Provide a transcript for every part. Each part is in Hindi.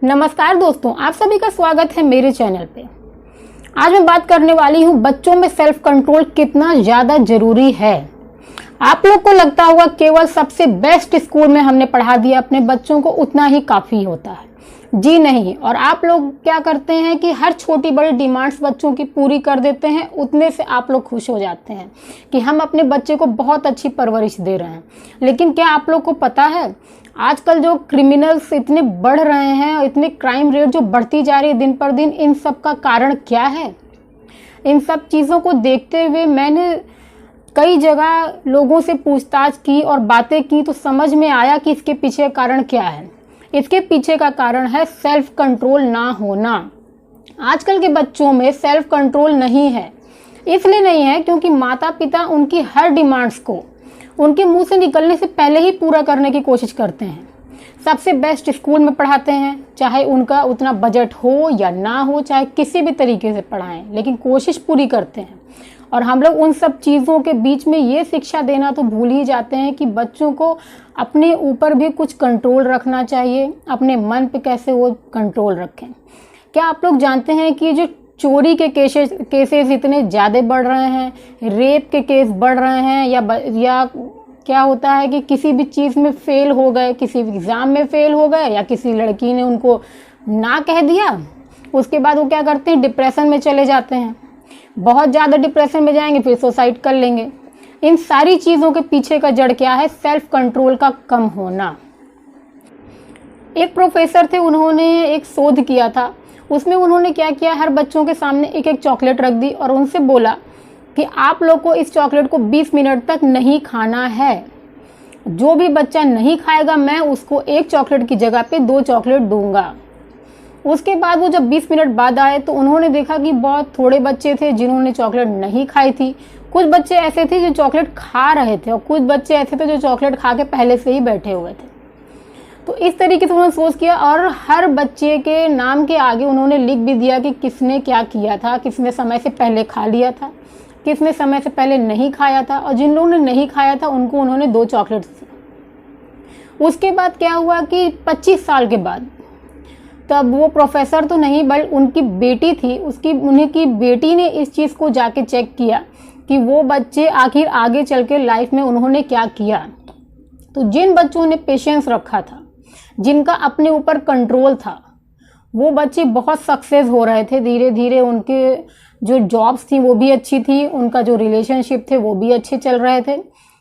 नमस्कार दोस्तों, आप सभी का स्वागत है मेरे चैनल पे। आज मैं बात करने वाली हूँ बच्चों में सेल्फ कंट्रोल कितना ज़्यादा ज़रूरी है। आप लोग को लगता होगा केवल सबसे बेस्ट स्कूल में हमने पढ़ा दिया अपने बच्चों को उतना ही काफ़ी होता है। जी नहीं। और आप लोग क्या करते हैं कि हर छोटी बड़ी डिमांड्स बच्चों की पूरी कर देते हैं, उतने से आप लोग खुश हो जाते हैं कि हम अपने बच्चे को बहुत अच्छी परवरिश दे रहे हैं। लेकिन क्या आप लोग को पता है आजकल जो क्रिमिनल्स इतने बढ़ रहे हैं, इतने क्राइम रेट जो बढ़ती जा रही है दिन पर दिन, इन सब का कारण क्या है? इन सब चीज़ों को देखते हुए मैंने कई जगह लोगों से पूछताछ की और बातें की तो समझ में आया कि इसके पीछे कारण क्या है। इसके पीछे का कारण है सेल्फ कंट्रोल ना होना। आजकल के बच्चों में सेल्फ कंट्रोल नहीं है। इसलिए नहीं है क्योंकि माता पिता उनकी हर डिमांड्स को उनके मुंह से निकलने से पहले ही पूरा करने की कोशिश करते हैं। सबसे बेस्ट स्कूल में पढ़ाते हैं, चाहे उनका उतना बजट हो या ना हो, चाहे किसी भी तरीके से पढ़ाएं, लेकिन कोशिश पूरी करते हैं। और हम लोग उन सब चीज़ों के बीच में ये शिक्षा देना तो भूल ही जाते हैं कि बच्चों को अपने ऊपर भी कुछ कंट्रोल रखना चाहिए, अपने मन पे कैसे वो कंट्रोल रखें। क्या आप लोग जानते हैं कि जो चोरी के केसेस इतने ज़्यादा बढ़ रहे हैं, रेप के केस बढ़ रहे हैं, या क्या होता है कि किसी भी चीज़ में फेल हो गए, किसी एग्ज़ाम में फेल हो गए, या किसी लड़की ने उनको ना कह दिया, उसके बाद वो क्या करते हैं, डिप्रेशन में चले जाते हैं। बहुत ज़्यादा डिप्रेशन में जाएंगे, फिर सुसाइड कर लेंगे। इन सारी चीज़ों के पीछे का जड़ क्या है? सेल्फ कंट्रोल का कम होना। एक प्रोफेसर थे, उन्होंने एक शोध किया था। उसमें उन्होंने क्या किया, हर बच्चों के सामने एक एक चॉकलेट रख दी और उनसे बोला कि आप लोग को इस चॉकलेट को 20 मिनट तक नहीं खाना है। जो भी बच्चा नहीं खाएगा मैं उसको एक चॉकलेट की जगह पे 2 चॉकलेट दूंगा। उसके बाद वो जब 20 मिनट बाद आए तो उन्होंने देखा कि बहुत थोड़े बच्चे थे जिन्होंने चॉकलेट नहीं खाई थी। कुछ बच्चे ऐसे थे जो चॉकलेट खा रहे थे और कुछ बच्चे ऐसे थे जो चॉकलेट खा के पहले से ही बैठे हुए थे। तो इस तरीके से उन्होंने सोच किया और हर बच्चे के नाम के आगे उन्होंने लिख भी दिया कि किसने क्या किया था, किसने समय से पहले खा लिया था, किसने समय से पहले नहीं खाया था, और जिन लोगों ने नहीं खाया था उनको उन्होंने 2 चॉकलेट दी। उसके बाद क्या हुआ कि 25 साल के बाद, तब वो प्रोफेसर तो नहीं बल्कि उनकी बेटी थी, उन्हीं की बेटी ने इस चीज़ को जाके चेक किया कि वो बच्चे आखिर आगे चल के लाइफ में उन्होंने क्या किया। तो जिन बच्चों ने पेशेंस रखा था, जिनका अपने ऊपर कंट्रोल था, वो बच्चे बहुत सक्सेस हो रहे थे। धीरे धीरे उनके जो जॉब्स थी वो भी अच्छी थी, उनका जो रिलेशनशिप थे वो भी अच्छे चल रहे थे।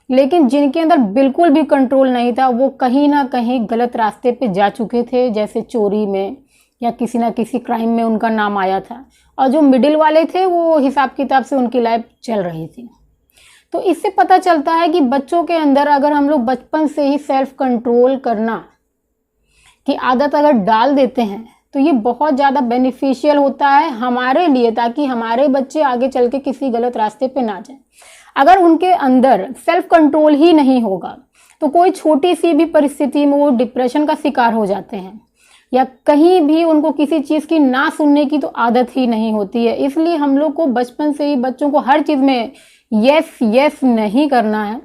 लेकिन जिनके अंदर बिल्कुल भी कंट्रोल नहीं था वो कहीं ना कहीं गलत रास्ते पे जा चुके थे, जैसे चोरी में या किसी ना किसी क्राइम में उनका नाम आया था। और जो मिडिल वाले थे वो हिसाब किताब से उनकी लाइफ चल रही थी। तो इससे पता चलता है कि बच्चों के अंदर अगर हम लोग बचपन से ही सेल्फ कंट्रोल करना की आदत अगर डाल देते हैं तो ये बहुत ज़्यादा बेनिफिशियल होता है हमारे लिए, ताकि हमारे बच्चे आगे चल के किसी गलत रास्ते पे ना जाए। अगर उनके अंदर सेल्फ कंट्रोल ही नहीं होगा तो कोई छोटी सी भी परिस्थिति में वो डिप्रेशन का शिकार हो जाते हैं, या कहीं भी उनको किसी चीज़ की ना सुनने की तो आदत ही नहीं होती है। इसलिए हम लोग को बचपन से ही बच्चों को हर चीज़ में यस यस नहीं करना है।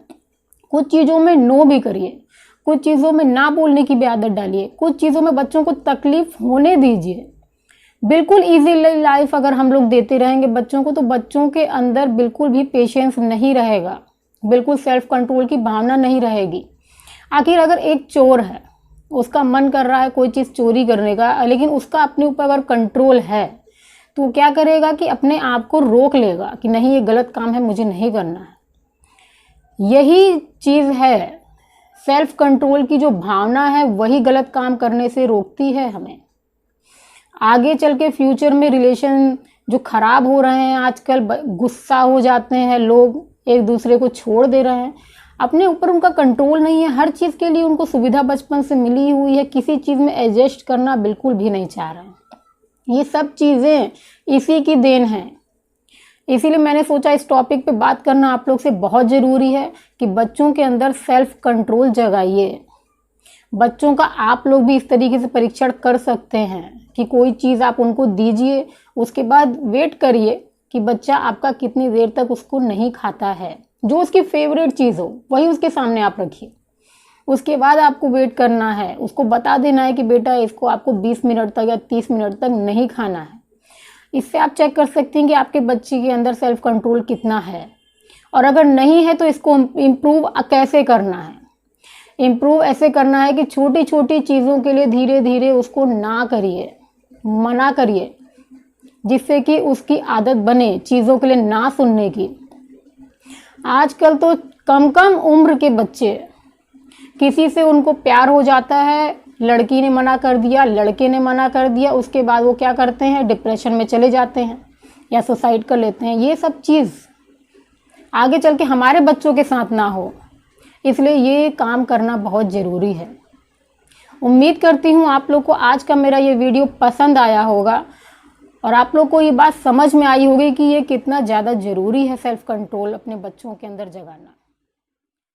कुछ चीज़ों में नो भी करिए, कुछ चीज़ों में ना बोलने की भी आदत डालिए, कुछ चीज़ों में बच्चों को तकलीफ होने दीजिए। बिल्कुल इजी लाइफ अगर हम लोग देते रहेंगे बच्चों को तो बच्चों के अंदर बिल्कुल भी पेशेंस नहीं रहेगा, बिल्कुल सेल्फ कंट्रोल की भावना नहीं रहेगी। आखिर अगर एक चोर है, उसका मन कर रहा है कोई चीज़ चोरी करने का, लेकिन उसका अपने ऊपर अगर कंट्रोल है तो क्या करेगा कि अपने आप को रोक लेगा कि नहीं ये गलत काम है, मुझे नहीं करना है। यही चीज़ है, सेल्फ कंट्रोल की जो भावना है वही गलत काम करने से रोकती है हमें। आगे चल के फ्यूचर में रिलेशन जो खराब हो रहे हैं आजकल, गुस्सा हो जाते हैं लोग, एक दूसरे को छोड़ दे रहे हैं, अपने ऊपर उनका कंट्रोल नहीं है। हर चीज़ के लिए उनको सुविधा बचपन से मिली हुई है, किसी चीज़ में एडजस्ट करना बिल्कुल भी नहीं चाह रहे हैं। ये सब चीज़ें इसी की देन है। इसीलिए मैंने सोचा इस टॉपिक पे बात करना आप लोग से बहुत ज़रूरी है कि बच्चों के अंदर सेल्फ कंट्रोल जगाइए। बच्चों का आप लोग भी इस तरीके से परीक्षण कर सकते हैं कि कोई चीज़ आप उनको दीजिए, उसके बाद वेट करिए कि बच्चा आपका कितनी देर तक उसको नहीं खाता है। जो उसकी फेवरेट चीज़ हो वही उसके सामने आप रखिए। उसके बाद आपको वेट करना है, उसको बता देना है कि बेटा इसको आपको 20 मिनट तक या 30 मिनट तक नहीं खाना है। इससे आप चेक कर सकते हैं कि आपके बच्चे के अंदर सेल्फ कंट्रोल कितना है, और अगर नहीं है तो इसको इम्प्रूव कैसे करना है। इम्प्रूव ऐसे करना है कि छोटी छोटी चीज़ों के लिए धीरे धीरे उसको ना करिए, मना करिए, जिससे कि उसकी आदत बने चीज़ों के लिए ना सुनने की। आजकल तो कम कम उम्र के बच्चे, किसी से उनको प्यार हो जाता है, लड़की ने मना कर दिया, लड़के ने मना कर दिया, उसके बाद वो क्या करते हैं, डिप्रेशन में चले जाते हैं या सुसाइड कर लेते हैं। ये सब चीज़ आगे चल के हमारे बच्चों के साथ ना हो, इसलिए ये काम करना बहुत ज़रूरी है। उम्मीद करती हूँ आप लोग को आज का मेरा ये वीडियो पसंद आया होगा और आप लोग को ये बात समझ में आई होगी कि ये कितना ज़्यादा ज़रूरी है सेल्फ कंट्रोल अपने बच्चों के अंदर जगाना।